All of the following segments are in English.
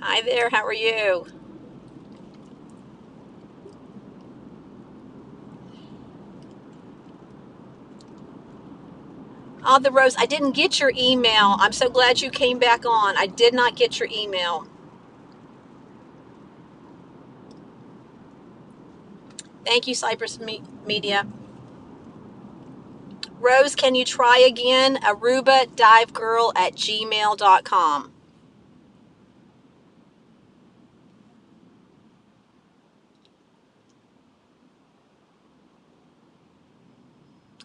Hi there, how are you? Oh, the Rose, I didn't get your email. I'm so glad you came back on. I did not get your email. Thank you, Media. Rose, can you try again? ArubaDiveGirl@gmail.com.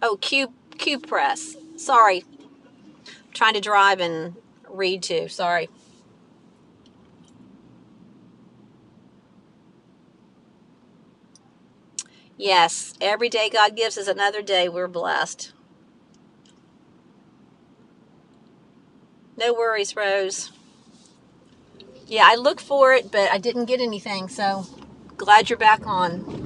Oh, Q Press. Sorry. I'm trying to drive and read too. Sorry. Yes, every day God gives us another day. We're blessed. No worries, Rose. Yeah, I looked for it, but I didn't get anything, so glad you're back on.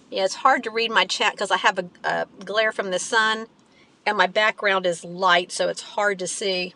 Yeah, it's hard to read my chat because I have a glare from the sun and my background is light, so it's hard to see.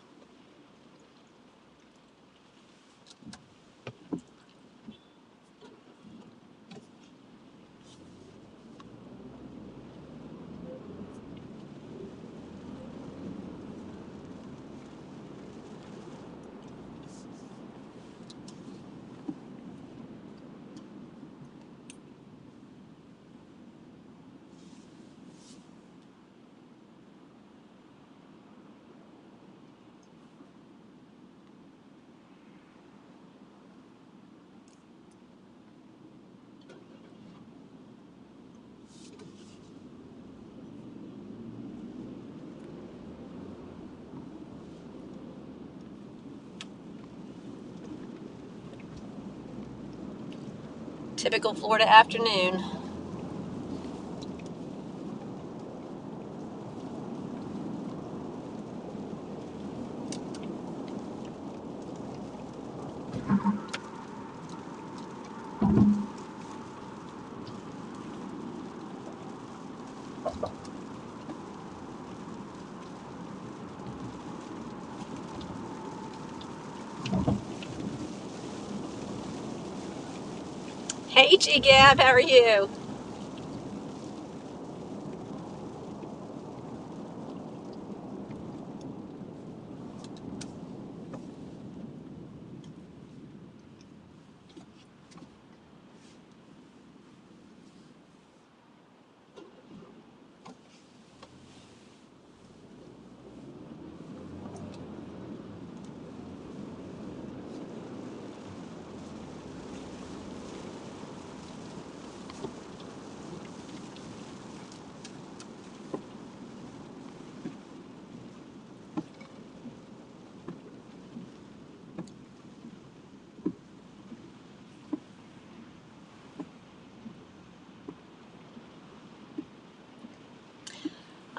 Typical Florida afternoon. Hey, G Gab, how are you?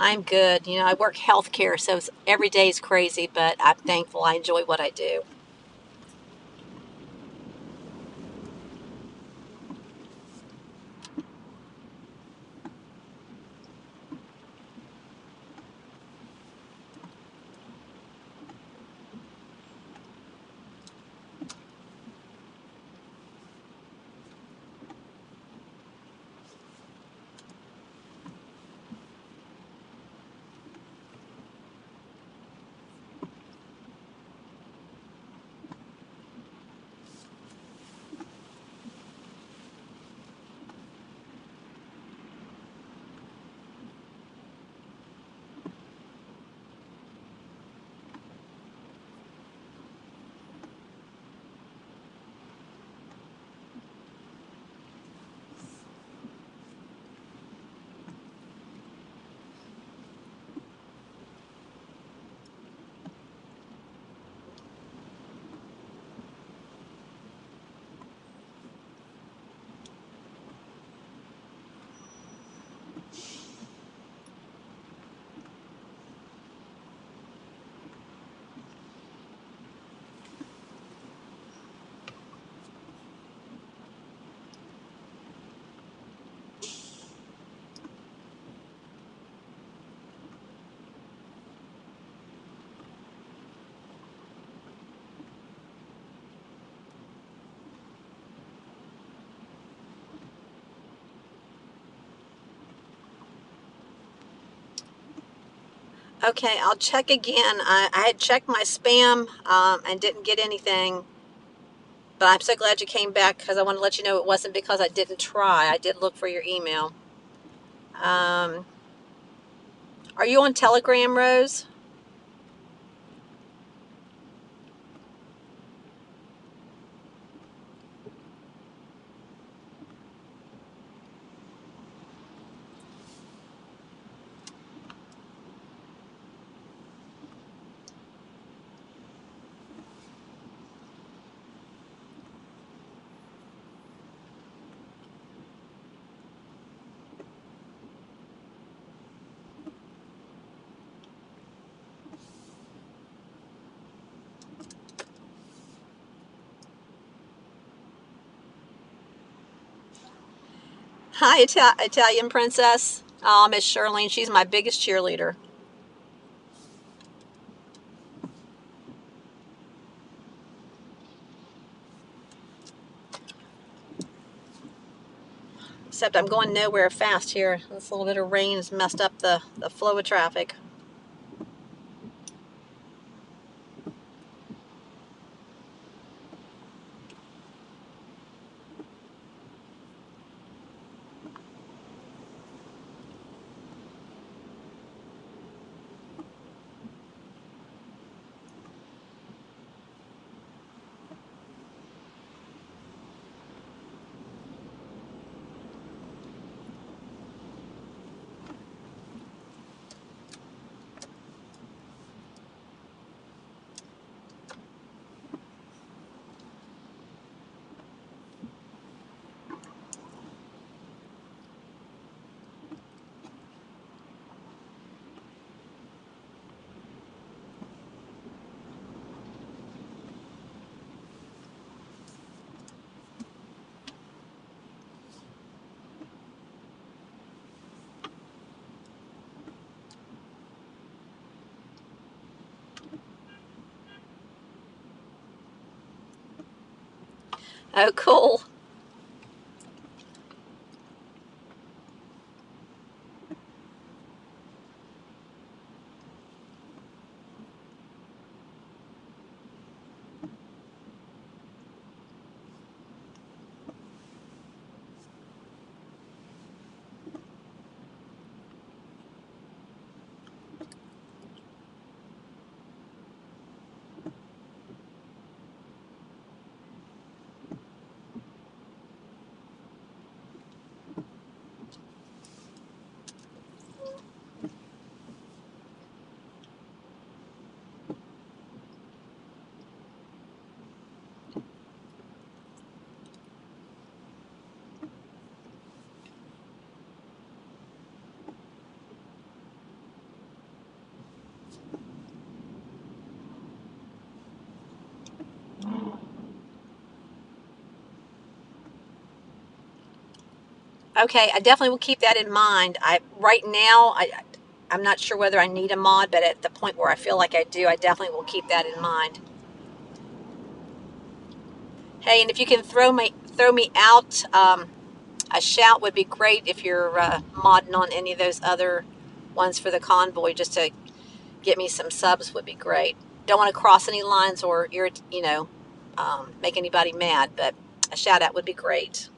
I'm good. You know, I work healthcare, so every day is crazy, but I'm thankful I enjoy what I do. Okay, I'll check again. I had checked my spam and didn't get anything, but I'm so glad you came back because I want to let you know it wasn't because I didn't try. I did look for your email. Um, are you on Telegram, Rose? Hi, Italian Princess. Miss Shirlene, she's my biggest cheerleader. Except I'm going nowhere fast here. This little bit of rain has messed up the flow of traffic. Oh, cool. Okay, I definitely will keep that in mind. Right now, I'm not sure whether I need a mod, but at the point where I feel like I do, I definitely will keep that in mind. Hey, and if you can throw me out, a shout would be great if you're modding on any of those other ones for the convoy, just to get me some subs would be great. Don't want to cross any lines or make anybody mad, but a shout out would be great.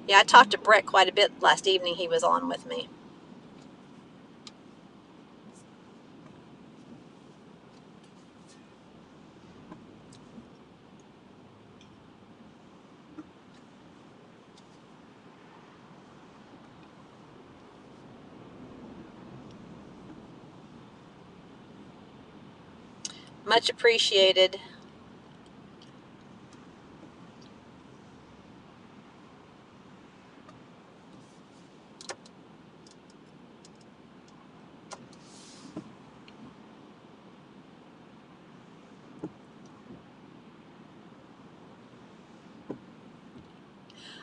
Yeah, I talked to Brett quite a bit last evening. He was on with me. Much appreciated.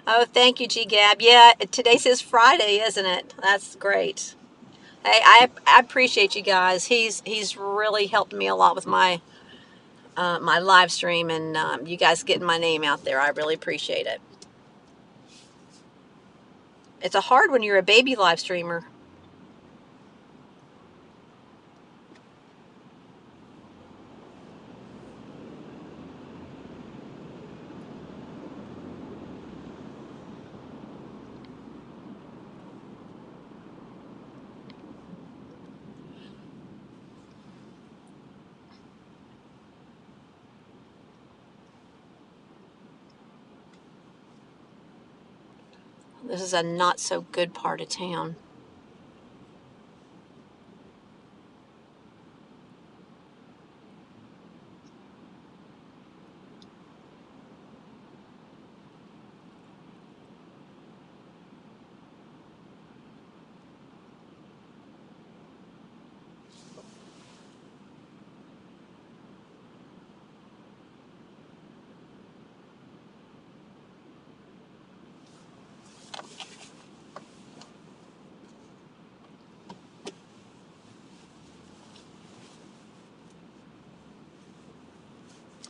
Oh, thank you, G Gab. Yeah, today's his Friday, isn't it? That's great. Hey, I appreciate you guys. He's really helped me a lot with my my live stream, and you guys getting my name out there. I really appreciate it. It's a hard when you're a baby live streamer. This is a not so good part of town.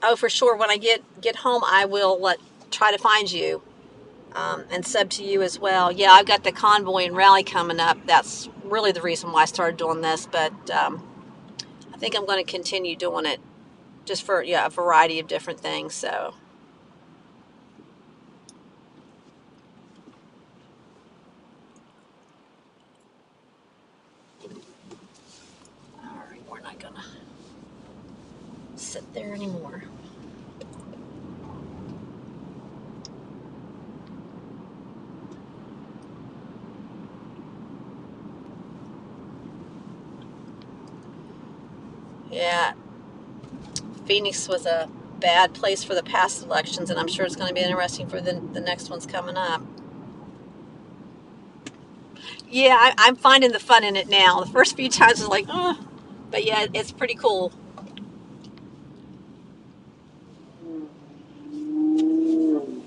Oh, for sure. When I get home, I will try to find you and sub to you as well. Yeah, I've got the convoy and rally coming up. That's really the reason why I started doing this. But I think I'm going to continue doing it just for a variety of different things. So, all right, we're not going to sit there anymore. Yeah, Phoenix was a bad place for the past elections, and I'm sure it's going to be interesting for the next ones coming up. Yeah, I'm finding the fun in it now. The first few times I was like, oh, but yeah, it's pretty cool.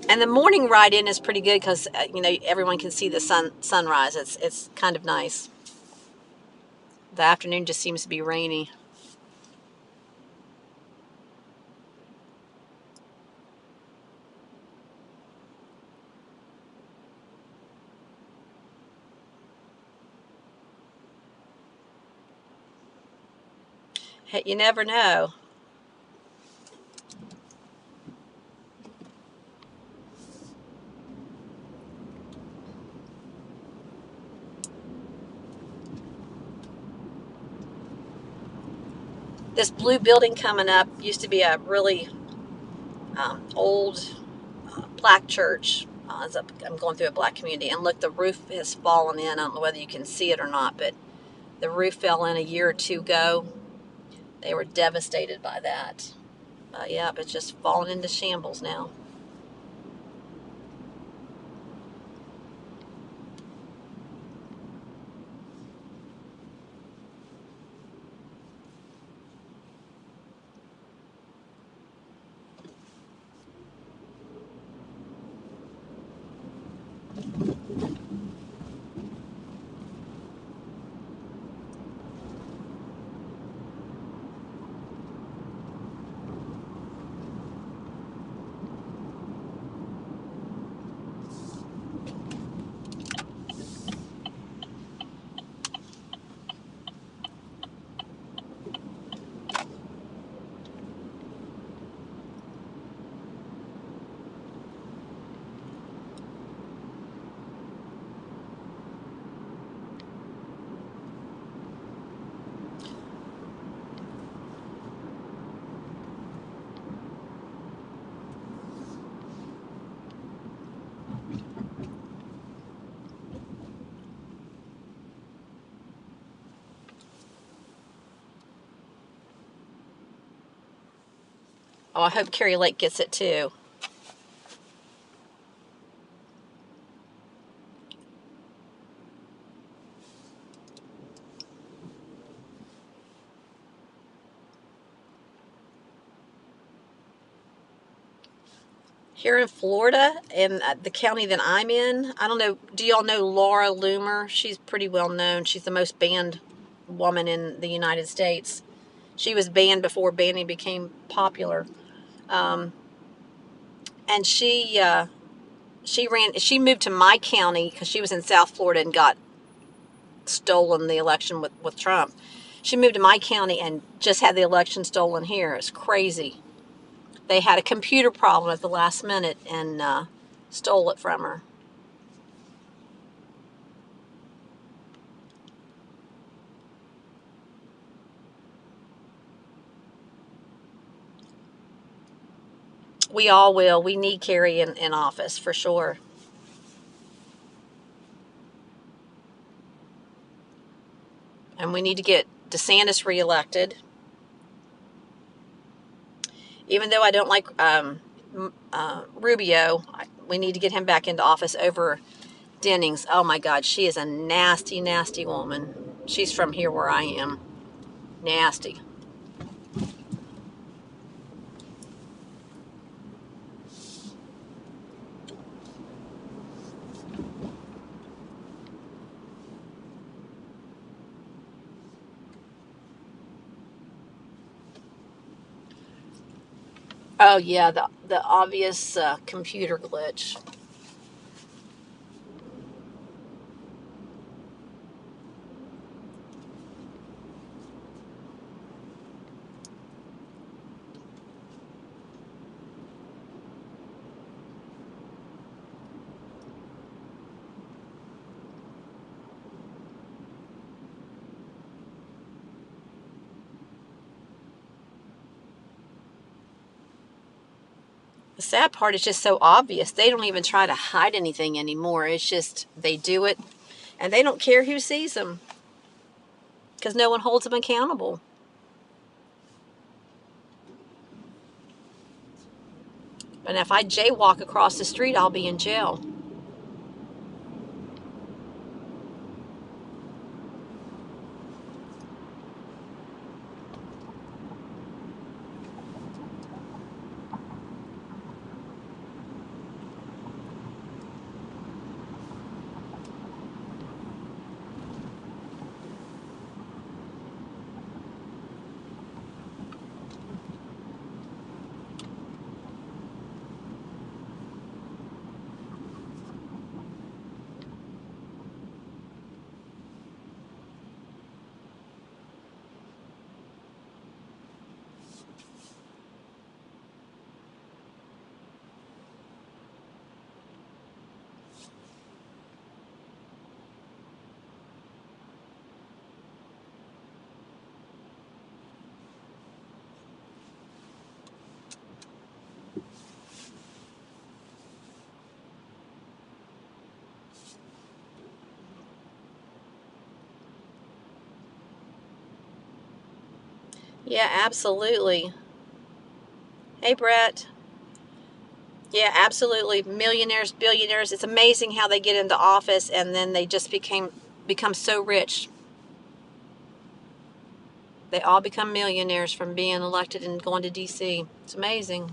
And the morning ride in is pretty good because everyone can see the sunrise. It's kind of nice. The afternoon just seems to be rainy. Hey, you never know. This blue building coming up used to be a really old black church. I'm going through a black community, and look, the roof has fallen in. I don't know whether you can see it or not, but the roof fell in a year or two ago. They were devastated by that. Yeah, it's just fallen into shambles now. Oh, I hope Carrie Lake gets it too. Here in Florida, in the county that I'm in, I don't know, do y'all know Laura Loomer? She's pretty well known. She's the most banned woman in the United States. She was banned before banning became popular. Um, and she moved to my county because she was in South Florida and got stolen the election with Trump. She moved to my county and just had the election stolen here. It's crazy. They had a computer problem at the last minute and stole it from her. We all will. We need Kerry in office for sure. And we need to get DeSantis reelected. Even though I don't like Rubio, we need to get him back into office over Dennings. Oh my God, she is a nasty, nasty woman. She's from here where I am. Nasty. Oh yeah, the obvious computer glitch. The sad part is just so obvious. They don't even try to hide anything anymore. It's just they do it, and they don't care who sees them because no one holds them accountable. And if I jaywalk across the street, I'll be in jail. Yeah, absolutely. Hey, Brett. Yeah, absolutely. Millionaires, billionaires. It's amazing how they get into office and then they just become so rich. They all become millionaires from being elected and going to DC. It's amazing.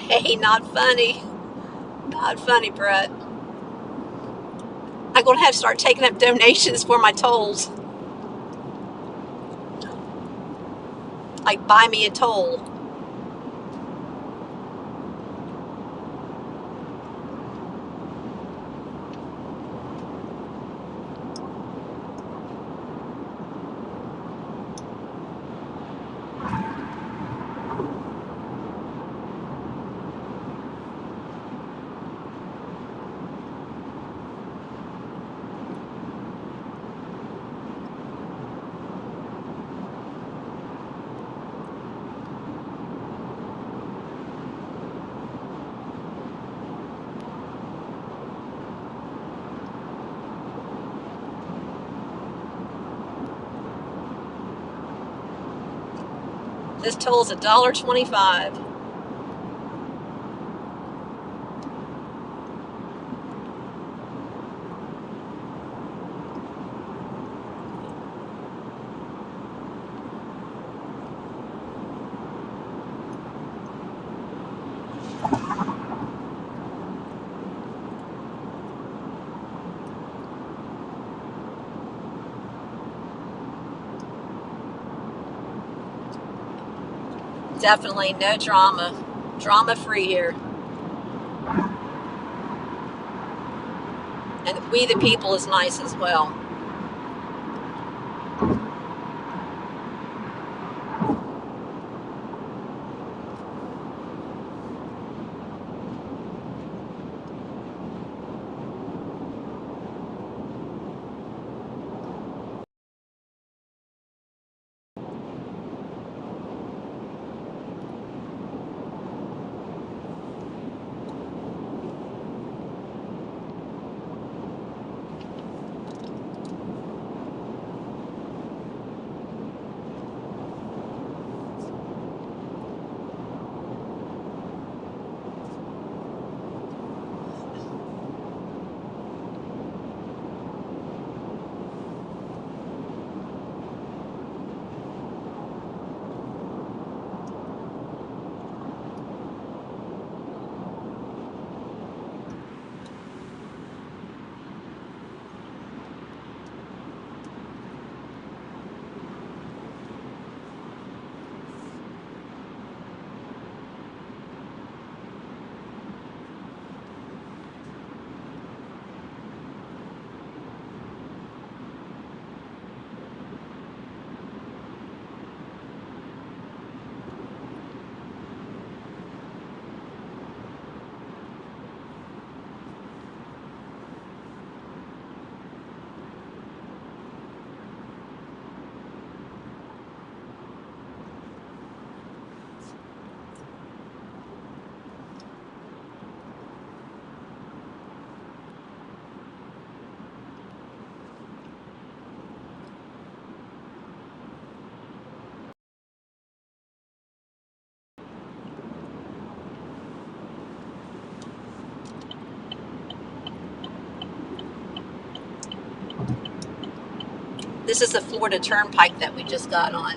Hey, not funny. Not funny, Brett. I'm going to have to start taking up donations for my tolls. Like, buy me a toll. This toll is $1.25. Definitely no drama. Drama free here. And we the people is nice as well. This is the Florida Turnpike that we just got on.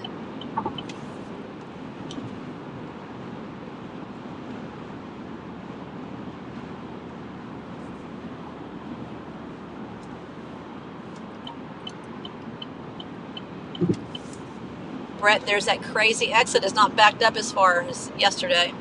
Brett, there's that crazy exit. It's not backed up as far as yesterday.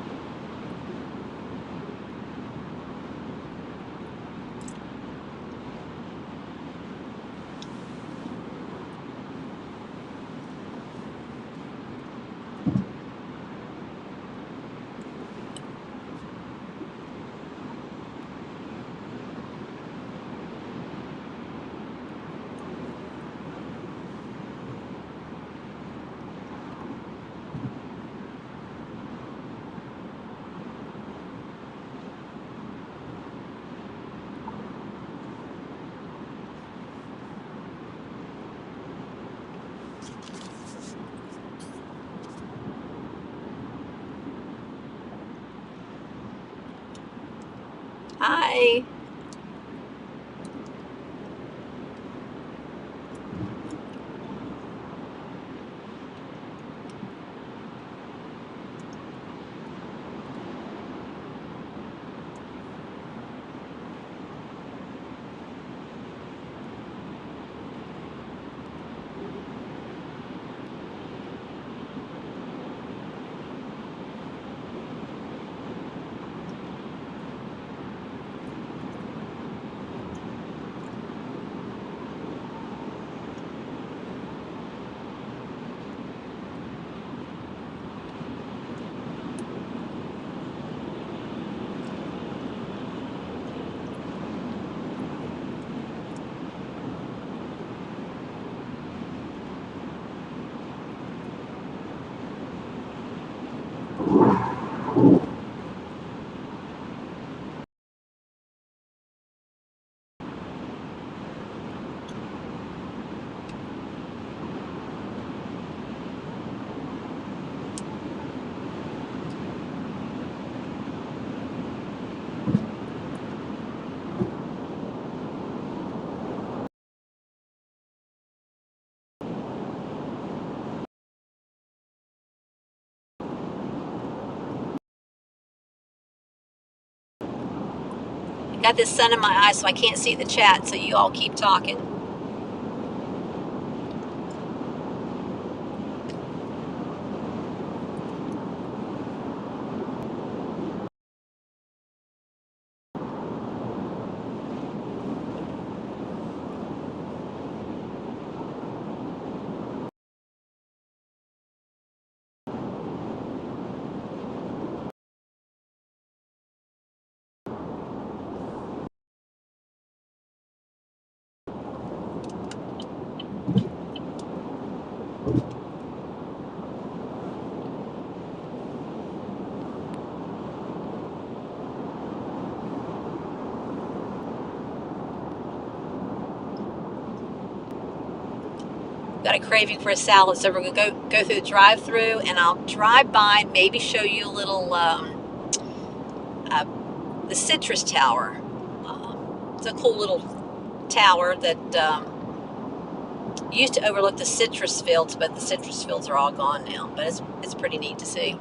Hi. Got this sun in my eyes, so I can't see the chat, so you all keep talking. Got a craving for a salad, so we're gonna go through the drive-through, and I'll drive by, maybe show you a little the Citrus Tower. It's a cool little tower that used to overlook the citrus fields, but the citrus fields are all gone now. But it's pretty neat to see.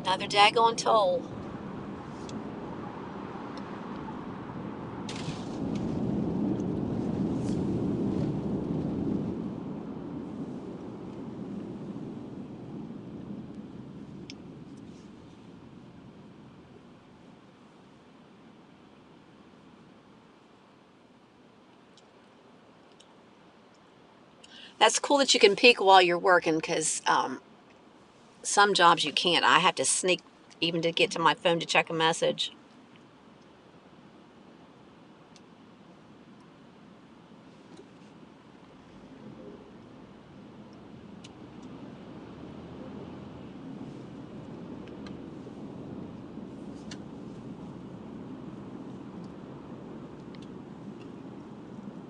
Another daggone toll. That's cool that you can peek while you're working, because some jobs you can't. I have to sneak even to get to my phone to check a message.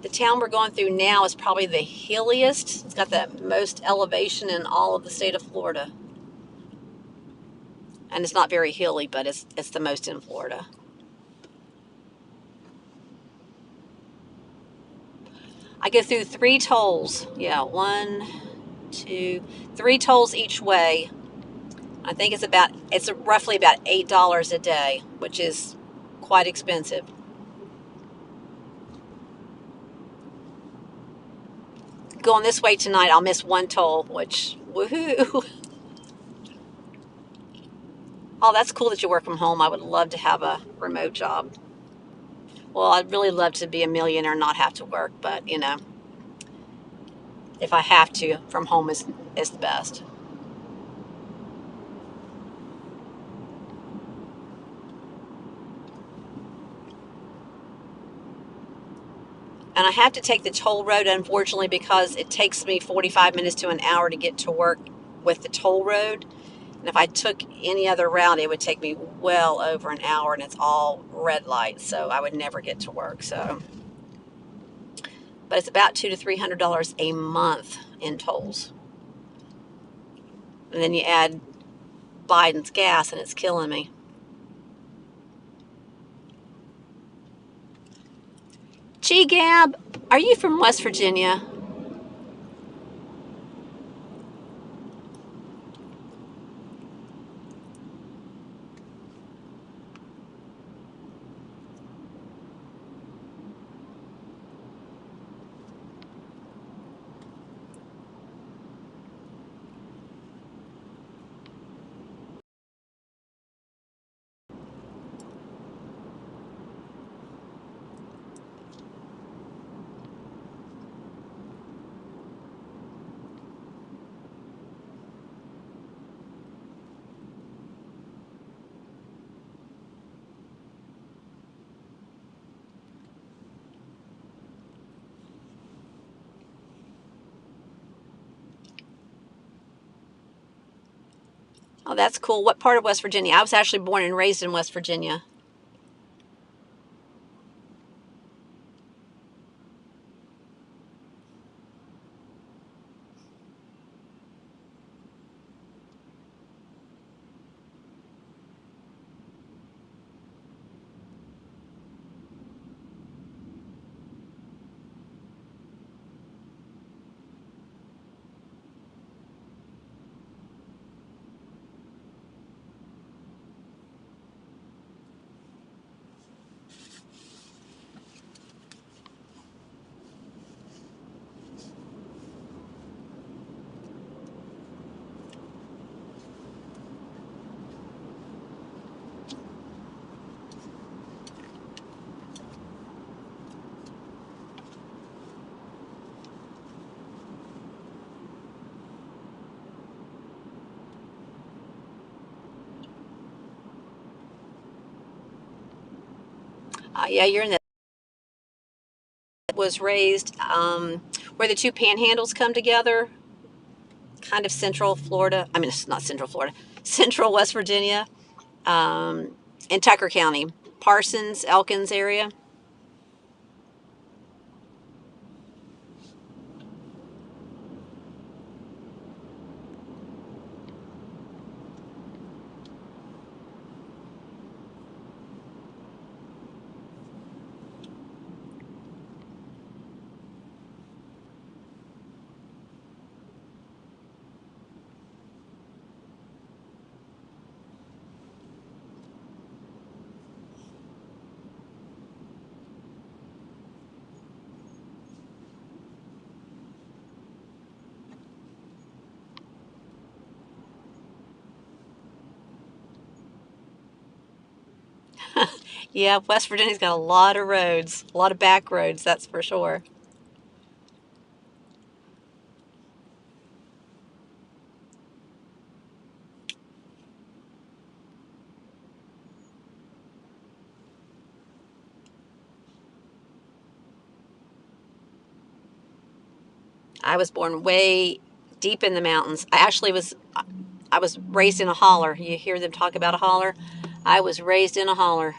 The town we're going through now is probably the hilliest. It's got the most elevation in all of the state of Florida. And it's not very hilly, but it's the most in Florida. I go through 3 tolls. Yeah, 1, 2, 3 tolls each way. I think it's roughly about $8 a day, which is quite expensive. Going this way tonight, I'll miss 1 toll, which, woohoo. Oh, that's cool that you work from home. I would love to have a remote job. Well, I'd really love to be a millionaire and not have to work, but if I have to, from home is the best. And I have to take the toll road, unfortunately, because it takes me 45 minutes to an hour to get to work with the toll road. And if I took any other route, it would take me well over an hour, and it's all red light, so I would never get to work. But it's about $200 to $300 a month in tolls, and then you add Biden's gas, and it's killing me. Gee, Gab, are you from West Virginia? Oh, that's cool. What part of West Virginia? I was actually born and raised in West Virginia. Yeah, you're in the was raised where the two panhandles come together, kind of central Florida. I mean, it's not central Florida, central West Virginia, um, in Tucker County, Parsons, Elkins area. Yeah, West Virginia's got a lot of roads, a lot of back roads, that's for sure. I was born way deep in the mountains. I was raised in a holler. You hear them talk about a holler? I was raised in a holler.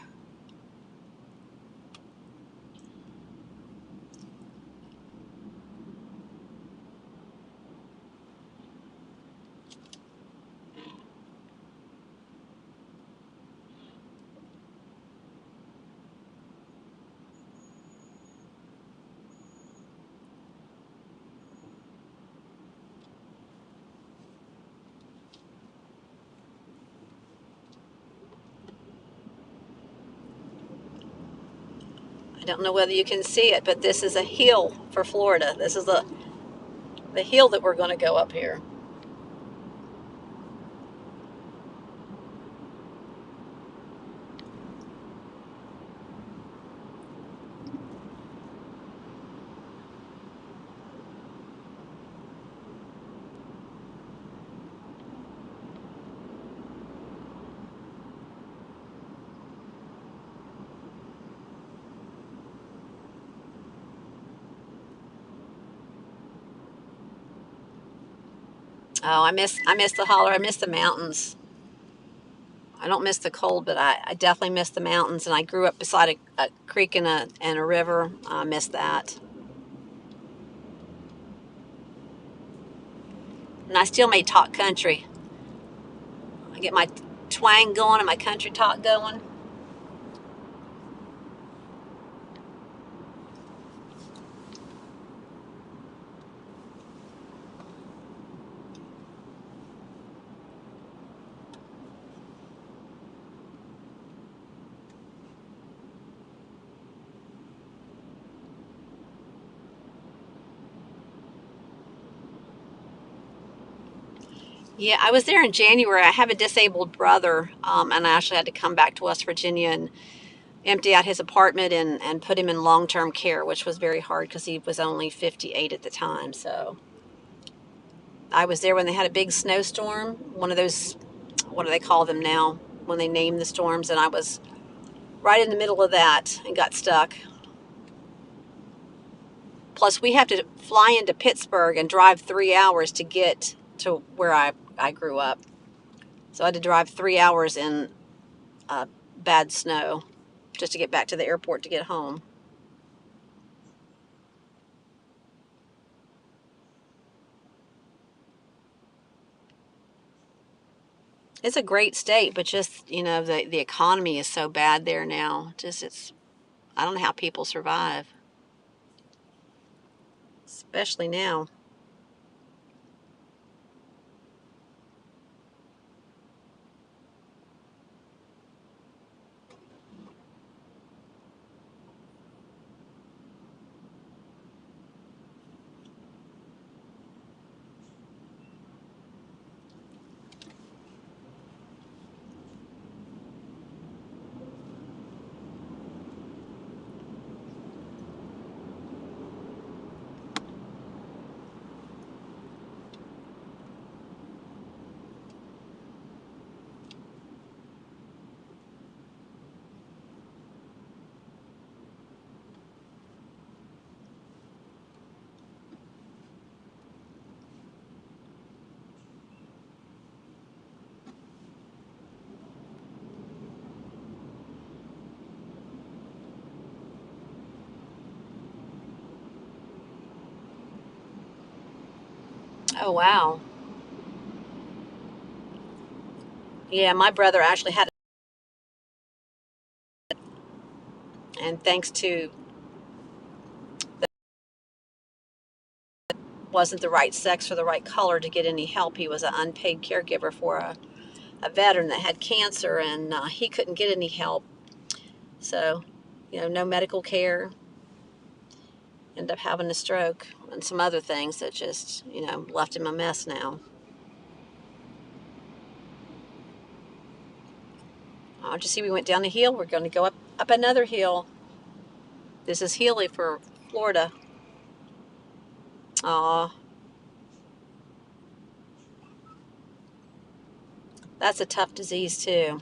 I don't know whether you can see it, but this is a hill for Florida. This is the hill that we're going to go up here. Oh, I miss the holler. I miss the mountains. I don't miss the cold, but I definitely miss the mountains. And I grew up beside a creek and a river. I miss that. And I still may talk country. I get my twang going and my country talk going. Yeah, I was there in January. I have a disabled brother, and I actually had to come back to West Virginia and empty out his apartment and put him in long term care, which was very hard because he was only 58 at the time. So I was there when they had a big snowstorm, one of those, what do they call them now, when they name the storms, and I was right in the middle of that and got stuck. Plus, we have to fly into Pittsburgh and drive 3 hours to get to where I grew up. So I had to drive 3 hours in bad snow just to get back to the airport to get home. It's a great state, but just, the economy is so bad there now. I don't know how people survive, especially now. Oh, wow. Yeah, my brother actually had, and thanks to wasn't the right sex or the right color to get any help. He was an unpaid caregiver for a veteran that had cancer, and he couldn't get any help. So, no medical care. Ended up having a stroke and some other things that just, left him a mess now. Just see, we went down a hill. We're going to go up another hill. This is Healy for Florida. Aw, that's a tough disease too.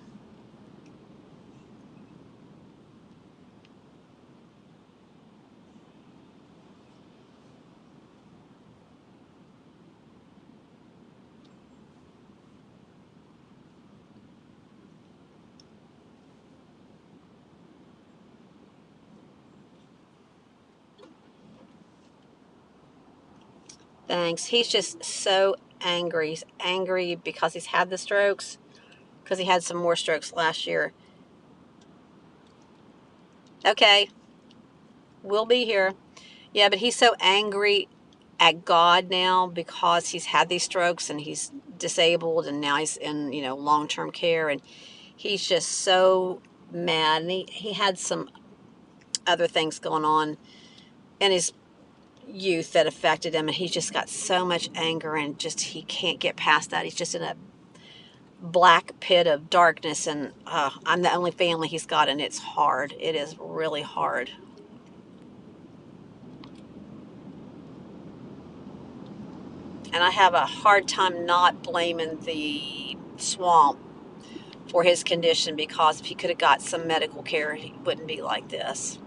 Thanks. He's just so angry. He's angry because he's had the strokes, because he had some more strokes last year. Okay, we'll be here. Yeah, but he's so angry at God now because he's had these strokes and he's disabled and now he's in, long-term care, and he's just so mad. And he had some other things going on in his youth that affected him, and he's just got so much anger and just he can't get past that. He's just in a black pit of darkness, and I'm the only family he's got, and it's hard. It is really hard. And I have a hard time not blaming the swamp for his condition, because if he could have got some medical care, he wouldn't be like this.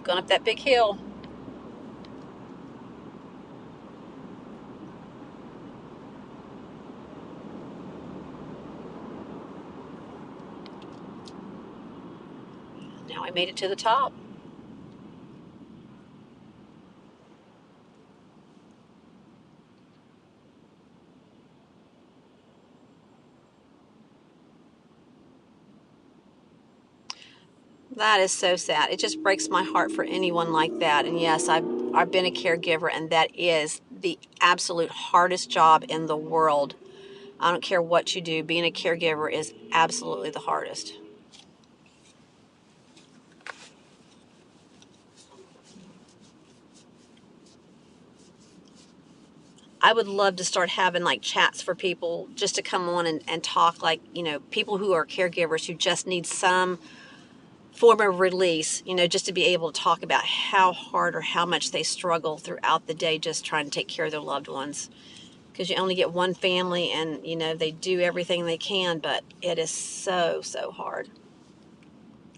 Going up that big hill. Now I made it to the top. That is so sad. It just breaks my heart for anyone like that. And yes, I've been a caregiver, and that is the absolute hardest job in the world. I don't care what you do, being a caregiver is absolutely the hardest. I would love to start having like chats for people just to come on and talk, like, people who are caregivers who just need some form of release, just to be able to talk about how hard or how much they struggle throughout the day just trying to take care of their loved ones. because you only get one family, and you know they do everything they can, but it is so, so hard,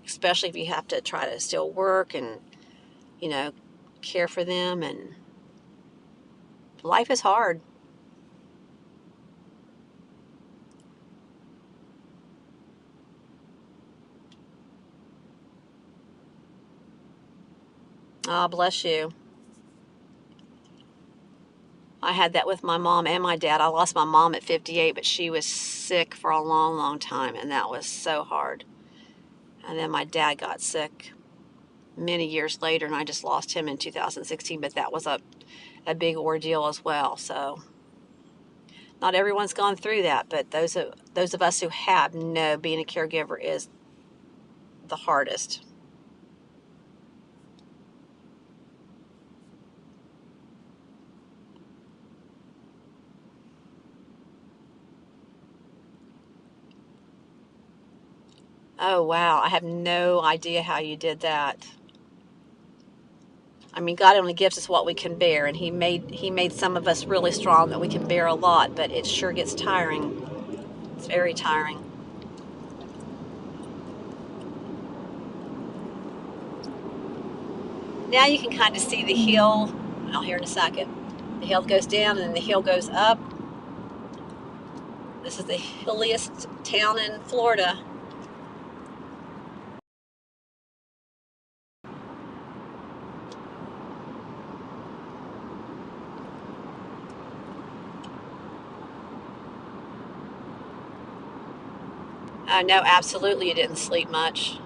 especially if you have to try to still work and, you know, care for them, and life is hard. Oh, bless you. I had that with my mom and my dad. I lost my mom at 58, but she was sick for a long, long time, and that was so hard. And then my dad got sick many years later, and I just lost him in 2016, but that was a big ordeal as well. So not everyone's gone through that, but those of us who have know being a caregiver is the hardest. Oh wow, I have no idea how you did that. I mean, God only gives us what we can bear, and He made some of us really strong that we can bear a lot, but it sure gets tiring. It's very tiring. Now you can kind of see the hill. I'll hear in a second. The hill goes down and the hill goes up. This is the hilliest town in Florida. No, absolutely, you didn't sleep much.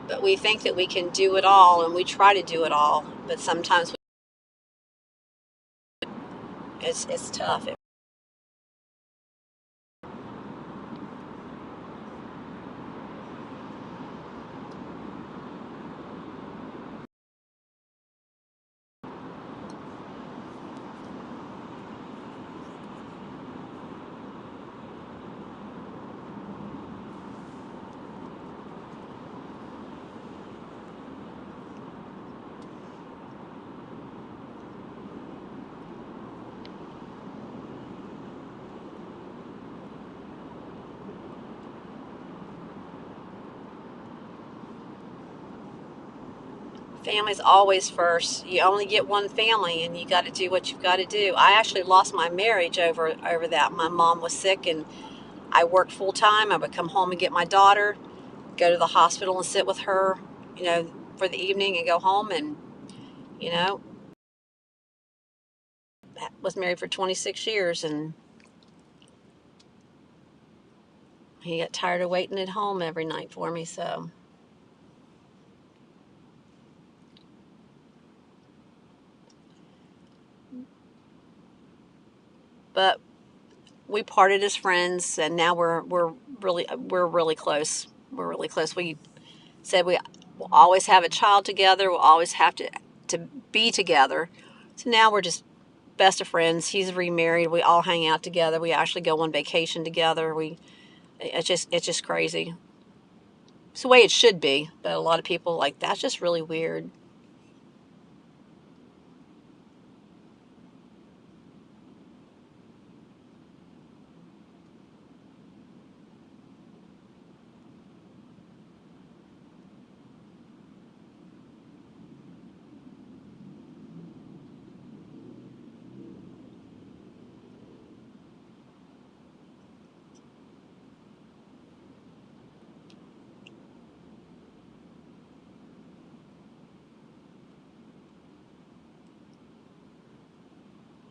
But we think that we can do it all, and we try to do it all. But sometimes it's tough. Family's always first. You only get one family, and you got to do what you've got to do. I actually lost my marriage over that. My mom was sick, and I worked full time. I would come home and get my daughter, go to the hospital and sit with her, you know, for the evening, and go home. And you know, was married for 26 years, and he got tired of waiting at home every night for me. So, but we parted as friends, and now we're really close. We're really close. We said we will always have a child together. We'll always have to be together. So now we're just best of friends. He's remarried. We all hang out together. We actually go on vacation together. It's just crazy. It's the way it should be, but a lot of people like that's just really weird.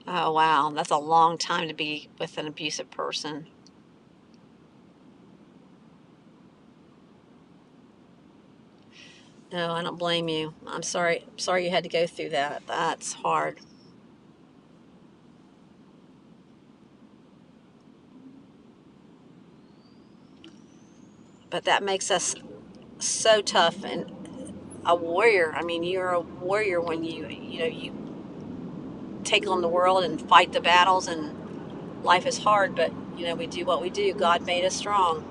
Oh wow, that's a long time to be with an abusive person. No, I don't blame you. I'm sorry. Sorry you had to go through that. That's hard. But that makes us so tough and a warrior. I mean, you're a warrior when you take on the world and fight the battles, and life is hard, but You know, we do what we do. God made us strong.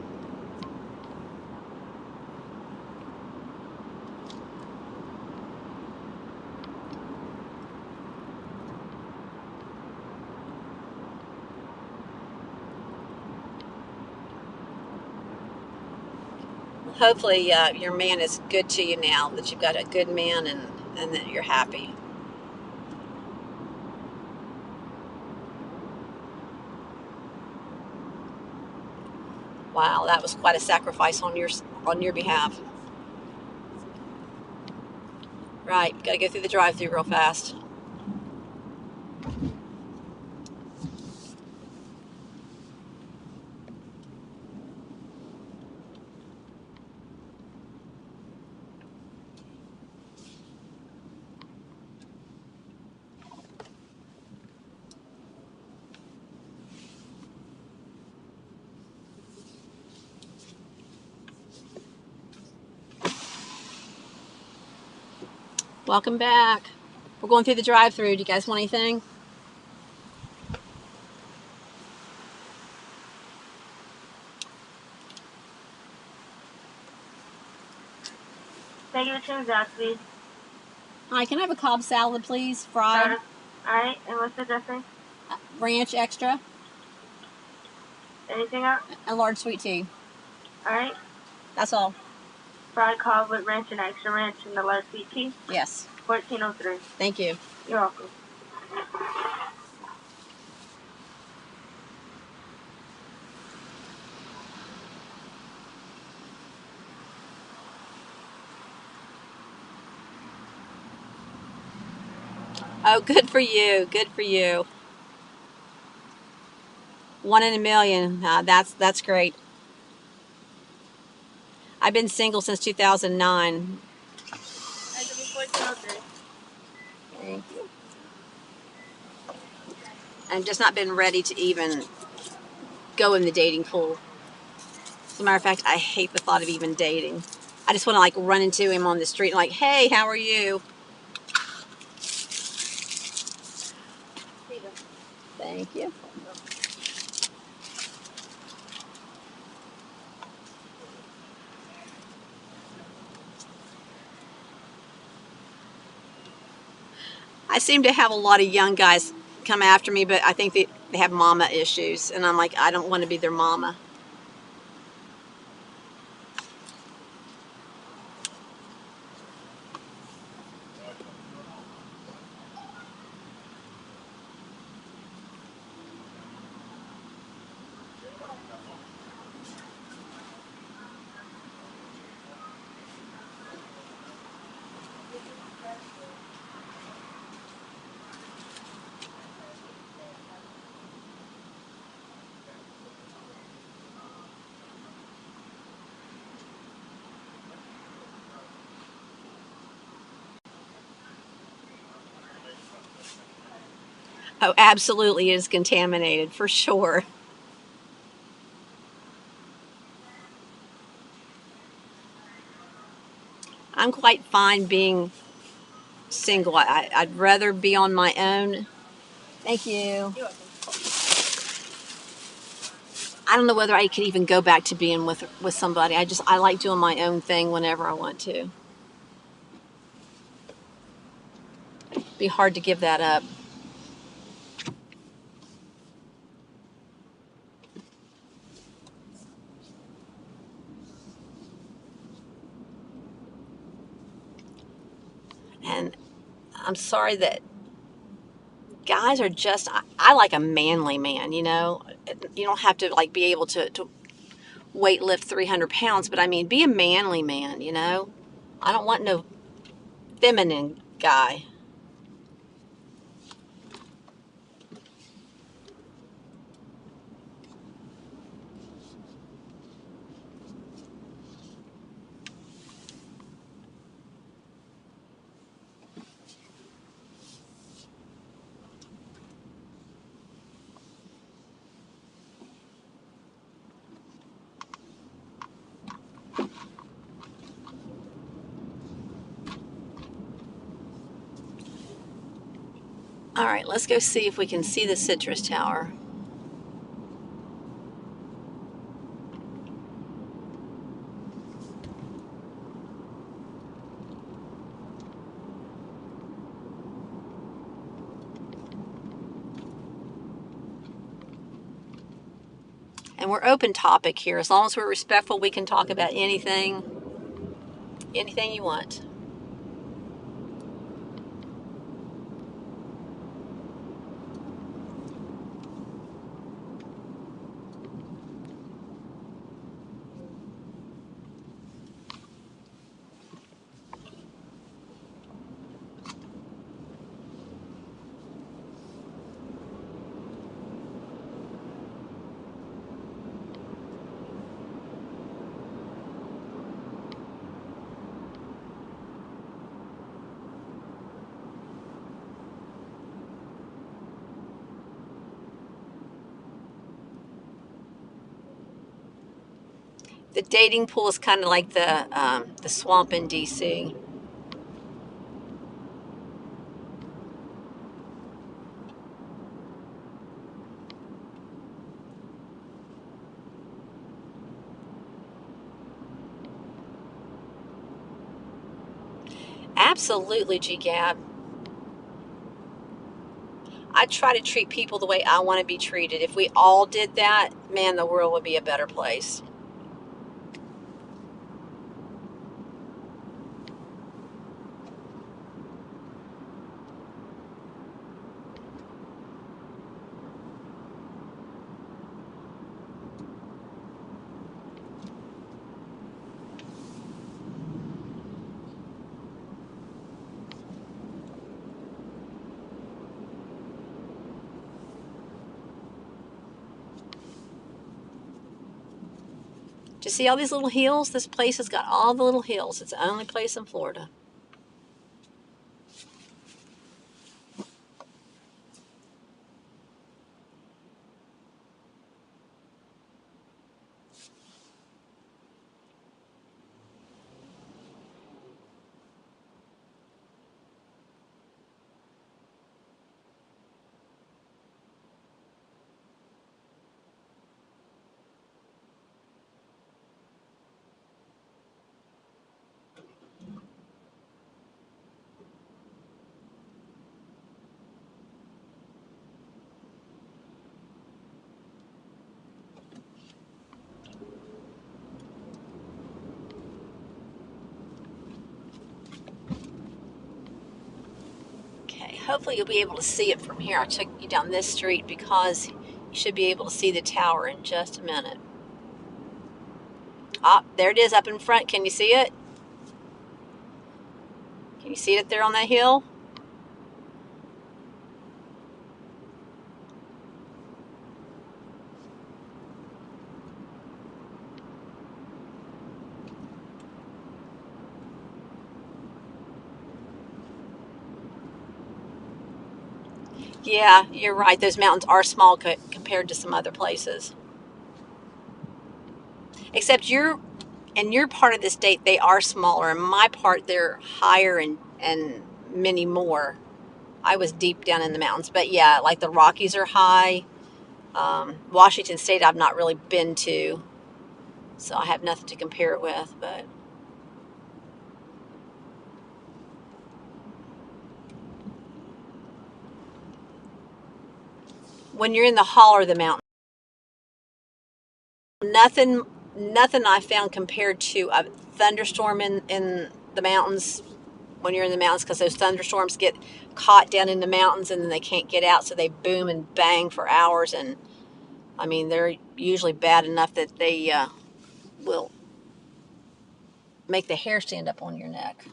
Hopefully, your man is good to you now, that you've got a good man, and that you're happy. Wow, that was quite a sacrifice on your behalf. Right, got to go through the drive-through real fast. Welcome back. We're going through the drive-through. Do you guys want anything? Thank you, Tim Zaxby. Hi, can I have a Cobb salad, please? Fried. Alright, and what's the dressing? Ranch extra. Anything else? A large sweet tea. Alright. That's all. Fried Cobb with ranch and extra ranch and the large sweet tea? Yes. 1403. Thank you. You're welcome. Oh, good for you. Good for you. 1 in a million. That's great. I've been single since 2009. Thank you. I've just not been ready to even go in the dating pool. As a matter of fact, I hate the thought of even dating. I just want to like run into him on the street and like, hey, how are you? Thank you. I seem to have a lot of young guys come after me, but I think they have mama issues. And I'm like, I don't want to be their mama. Oh, absolutely is contaminated, for sure. I'm quite fine being single. I'd rather be on my own. Thank you. I don't know whether I could even go back to being with somebody. I like doing my own thing whenever I want to. It'd be hard to give that up. And I'm sorry that guys are just, I like a manly man, you know. You don't have to like be able to weight lift 300 pounds, but I mean, be a manly man, you know. I don't want no feminine guy. All right, let's go see if we can see the Citrus Tower. And we're open topic here. As long as we're respectful, we can talk about anything you want. The dating pool is kind of like the swamp in DC. Absolutely, G-Gab. I try to treat people the way I want to be treated. If we all did that, man, the world would be a better place. Do you see all these little hills? This place has got all the little hills. It's the only place in Florida. Okay, hopefully you'll be able to see it from here. I took you down this street because you should be able to see the tower in just a minute. Ah, there it is up in front. Can you see it? Can you see it there on that hill? Yeah, you're right. Those mountains are small compared to some other places. Except in your part of the state, they are smaller. In my part, they're higher and many more. I was deep down in the mountains. But yeah, like the Rockies are high. Washington State, I've not really been to, so I have nothing to compare it with. But when you're in the holler of the mountain, nothing I found compared to a thunderstorm in the mountains when you're in the mountains, because those thunderstorms get caught down in the mountains and then they can't get out, so they boom and bang for hours. And I mean, they're usually bad enough that they will make the hair stand up on your neck.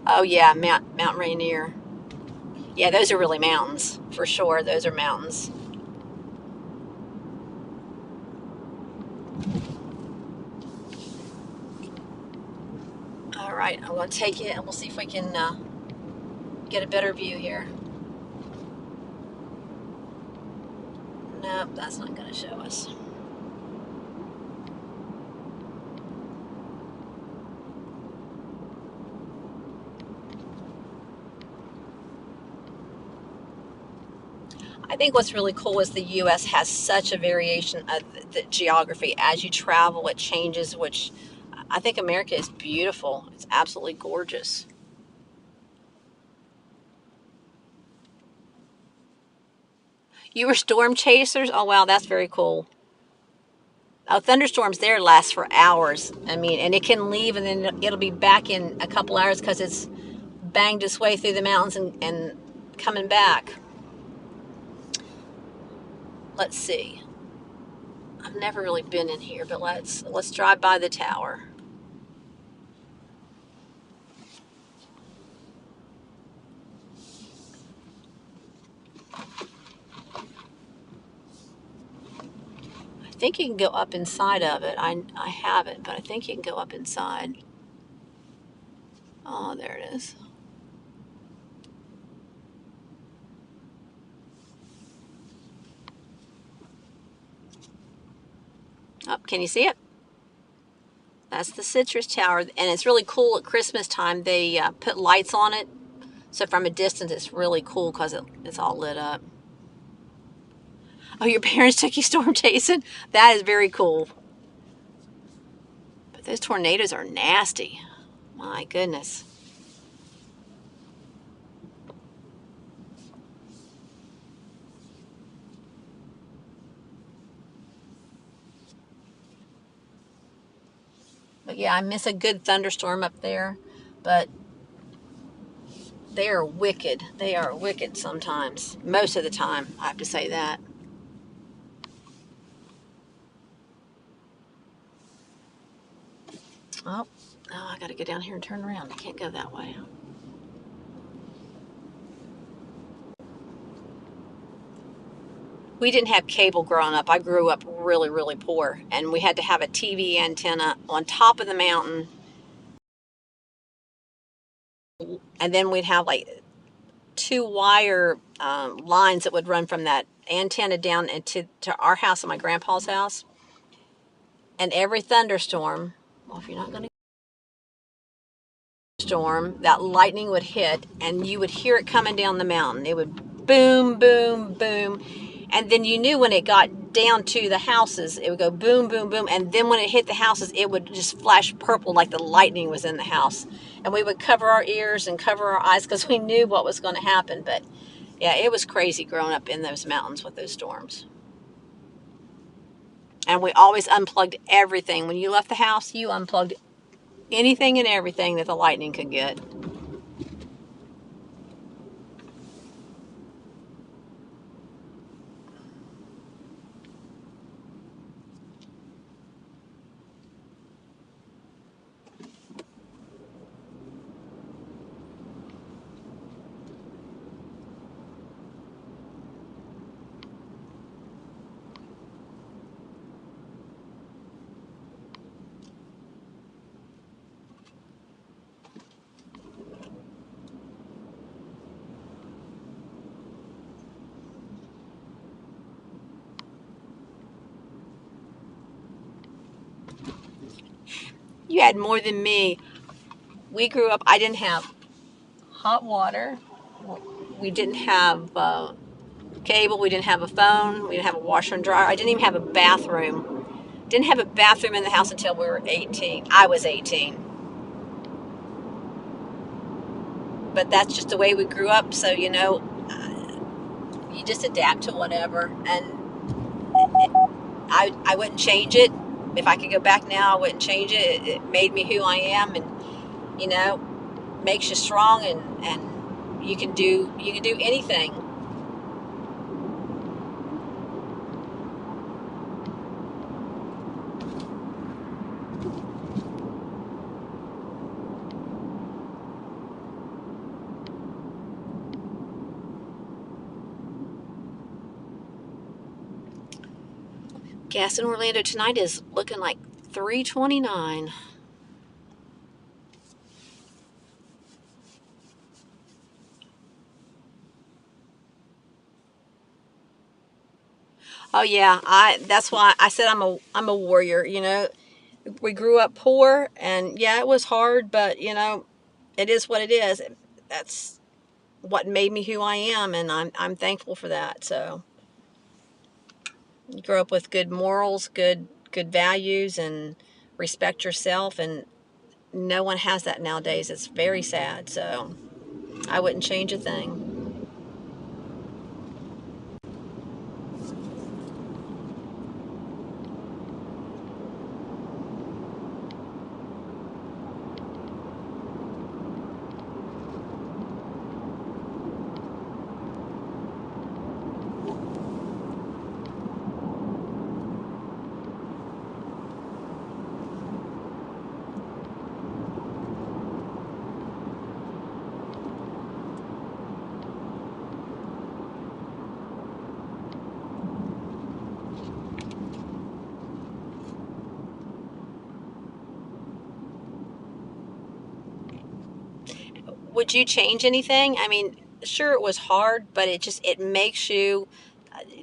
Oh yeah, Mount Rainier. Yeah, those are really mountains for sure. Those are mountains. All right, I'm going to take it and we'll see if we can get a better view here. Nope, that's not going to show us. I think what's really cool is the U.S. has such a variation of the geography. As you travel, it changes, which I think America is beautiful. It's absolutely gorgeous. You were storm chasers? Oh, wow, that's very cool. Oh, thunderstorms there last for hours. I mean, and it can leave and then it'll be back in a couple hours because it's banged its way through the mountains and coming back. Let's see. I've never really been in here, but let's drive by the tower. I think you can go up inside of it. I haven't, but I think you can go up inside. Oh, there it is. Oh, can you see it? That's the Citrus Tower, and it's really cool at Christmas time. They put lights on it, so from a distance it's really cool because it's all lit up. Oh, your parents took you storm chasing? That is very cool. But those tornadoes are nasty. My goodness. But yeah, I miss a good thunderstorm up there. But they are wicked. They are wicked sometimes. Most of the time, I have to say that. Oh, oh, I got to go down here and turn around. I can't go that way. We didn't have cable growing up. I grew up really, really poor, and we had to have a TV antenna on top of the mountain, and then we'd have like two wire lines that would run from that antenna down into our house and my grandpa's house. And every thunderstorm, well, if you're not going to storm, that lightning would hit, and you would hear it coming down the mountain. It would boom, boom, boom. And then you knew when it got down to the houses, it would go boom, boom, boom. And then when it hit the houses, it would just flash purple like the lightning was in the house. And we would cover our ears and cover our eyes because we knew what was going to happen. But yeah, it was crazy growing up in those mountains with those storms. And we always unplugged everything. When you left the house, you unplugged anything and everything that the lightning could get. You had more than me. We grew up, I didn't have hot water. We didn't have cable. We didn't have a phone. We didn't have a washer and dryer. I didn't even have a bathroom. Didn't have a bathroom in the house until we were 18. I was 18. But that's just the way we grew up. So, you know, you just adapt to whatever. And I wouldn't change it. If I could go back now, I wouldn't change it. It made me who I am, and you know, makes you strong, and you can do anything. Gas in Orlando tonight is looking like $3.29. Oh yeah, that's why I said I'm a warrior, you know. We grew up poor, and yeah, it was hard, but you know, it is what it is. That's what made me who I am, and I'm thankful for that. So, you grow up with good morals, good values, and respect yourself, and no one has that nowadays. It's very sad. So I wouldn't change a thing. Would you change anything? I mean, sure, it was hard, but it makes you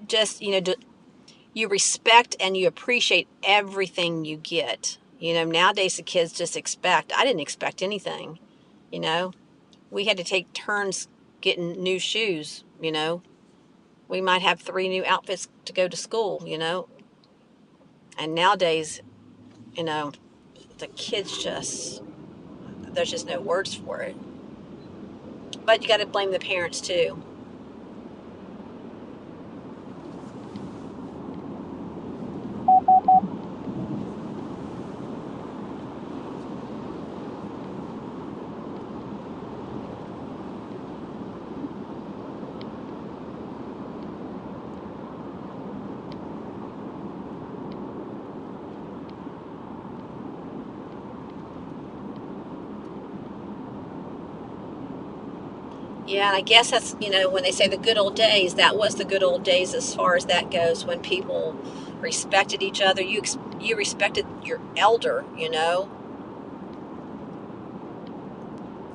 just, you respect and you appreciate everything you get. Nowadays the kids just expect. I didn't expect anything. You know, we had to take turns getting new shoes. We might have 3 new outfits to go to school. And nowadays, you know, the kids just, there's just no words for it. But you got to blame the parents too. Yeah, and I guess that's, when they say the good old days, that was the good old days as far as that goes, when people respected each other. You respected your elder. You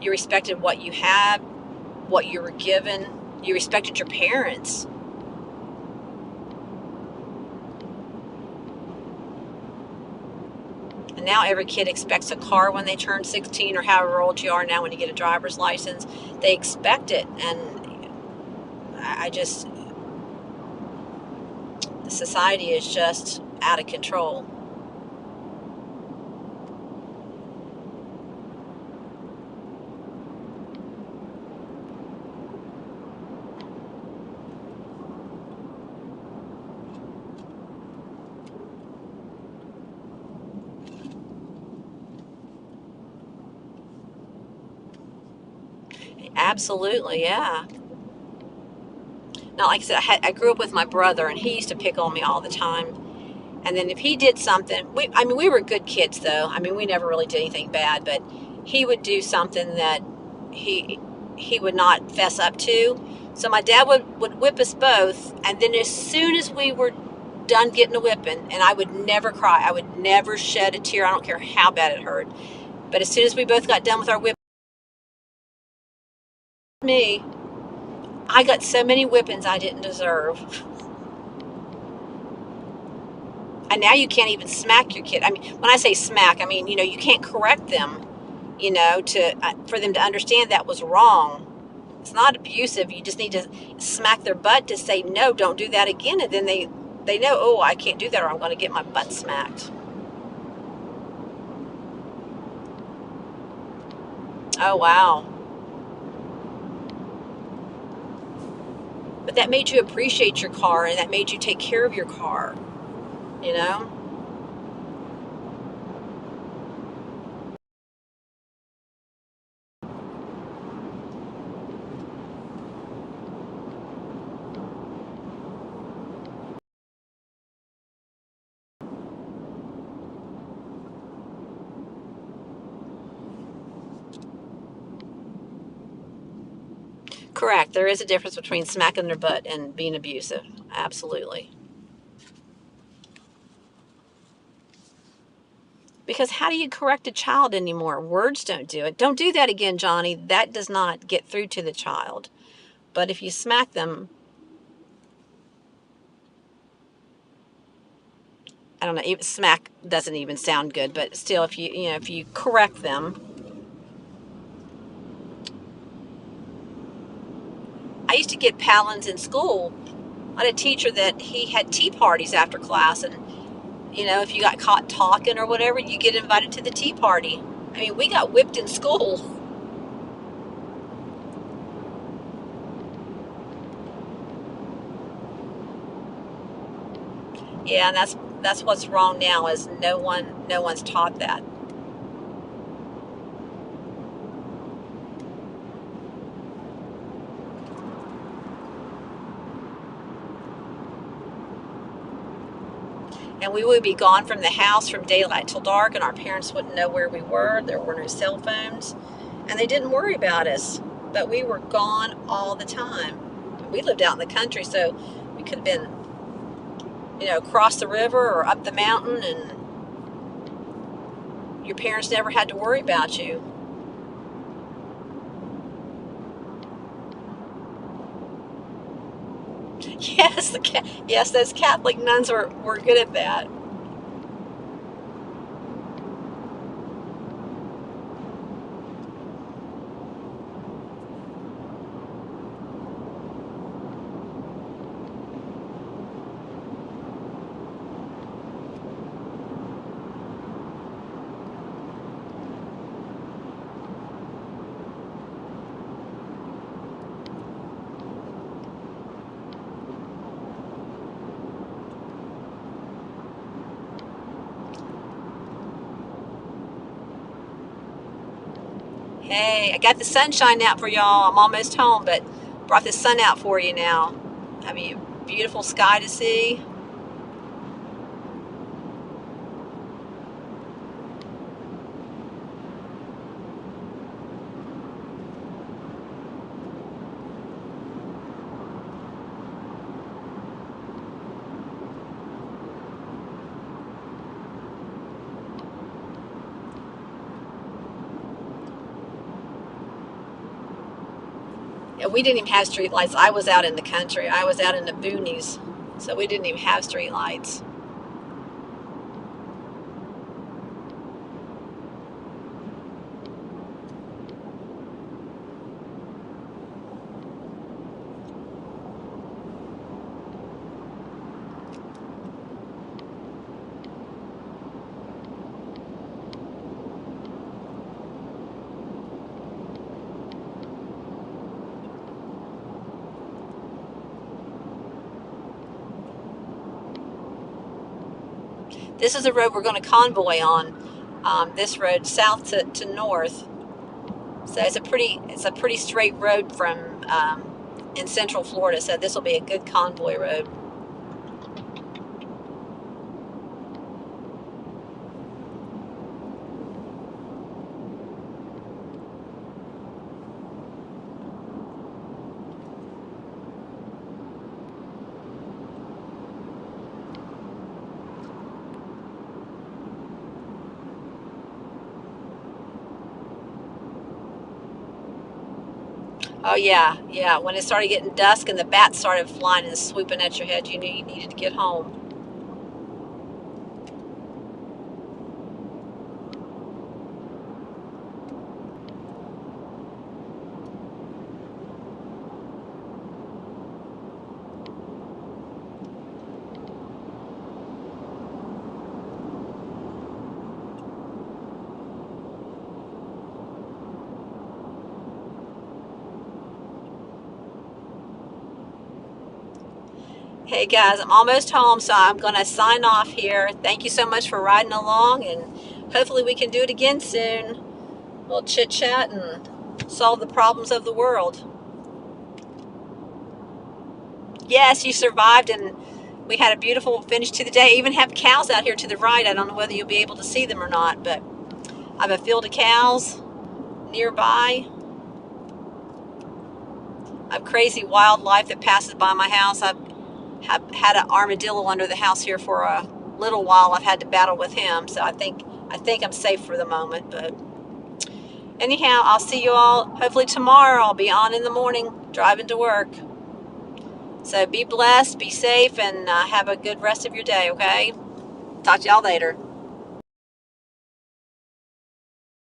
respected what you had, what you were given. You respected your parents. And now every kid expects a car when they turn 16, or however old you are now when you get a driver's license. They expect it. And I just, society is just out of control. Absolutely, yeah. Now, like I said, I grew up with my brother, and he used to pick on me all the time. And then if he did something, we were good kids, though. I mean, we never really did anything bad, but he would do something that he he would not fess up to. So my dad would whip us both, and then as soon as we were done getting a whipping, and I would never cry, I would never shed a tear. I don't care how bad it hurt. But as soon as we both got done with our whipping, me, I got so many whippings I didn't deserve. And now you can't even smack your kid. I mean, when I say smack, I mean, you can't correct them, to for them to understand that was wrong. It's not abusive. You just need to smack their butt to say, no, don't do that again. And then they know, oh, I can't do that, or I'm going to get my butt smacked. Oh, wow. But that made you appreciate your car, and that made you take care of your car, you know? Correct. There is a difference between smacking their butt and being abusive. Absolutely. Because how do you correct a child anymore? Words don't do it. Don't do that again, Johnny. That does not get through to the child. But if you smack them, I don't know, even smack doesn't even sound good, but still, if you correct them. I used to get Palins in school. I had a teacher that he had tea parties after class, and you know, if you got caught talking or whatever, you get invited to the tea party. I mean, we got whipped in school. Yeah, and that's what's wrong now is no one's taught that. And we would be gone from the house from daylight till dark, and our parents wouldn't know where we were. There were no cell phones, and they didn't worry about us. But we were gone all the time. We lived out in the country, so we could have been, you know, across the river or up the mountain, and your parents never had to worry about you. Yes, yes, those Catholic nuns were good at that. Hey, I got the sunshine out for y'all. I'm almost home, but brought the sun out for you now. I mean, beautiful sky to see. And we didn't even have street lights. I was out in the country. I was out in the boonies, so we didn't even have street lights. This is the road we're going to convoy on. This road south to north. So it's a pretty straight road from in Central Florida. So this will be a good convoy road. Oh yeah, yeah. When it started getting dusk and the bats started flying and swooping at your head, you knew you needed to get home. Hey guys, I'm almost home, so I'm going to sign off here. Thank you so much for riding along, and hopefully we can do it again soon. We'll chit chat and solve the problems of the world. Yes, you survived, and we had a beautiful finish to the day. I even have cows out here to the right. I don't know whether you'll be able to see them or not, but I have a field of cows nearby. I have crazy wildlife that passes by my house. I've had an armadillo under the house here for a little while. I've had to battle with him, so I think I'm safe for the moment. But anyhow, I'll see you all hopefully tomorrow. I'll be on in the morning driving to work. So be blessed, be safe, and have a good rest of your day, okay? Talk to y'all later.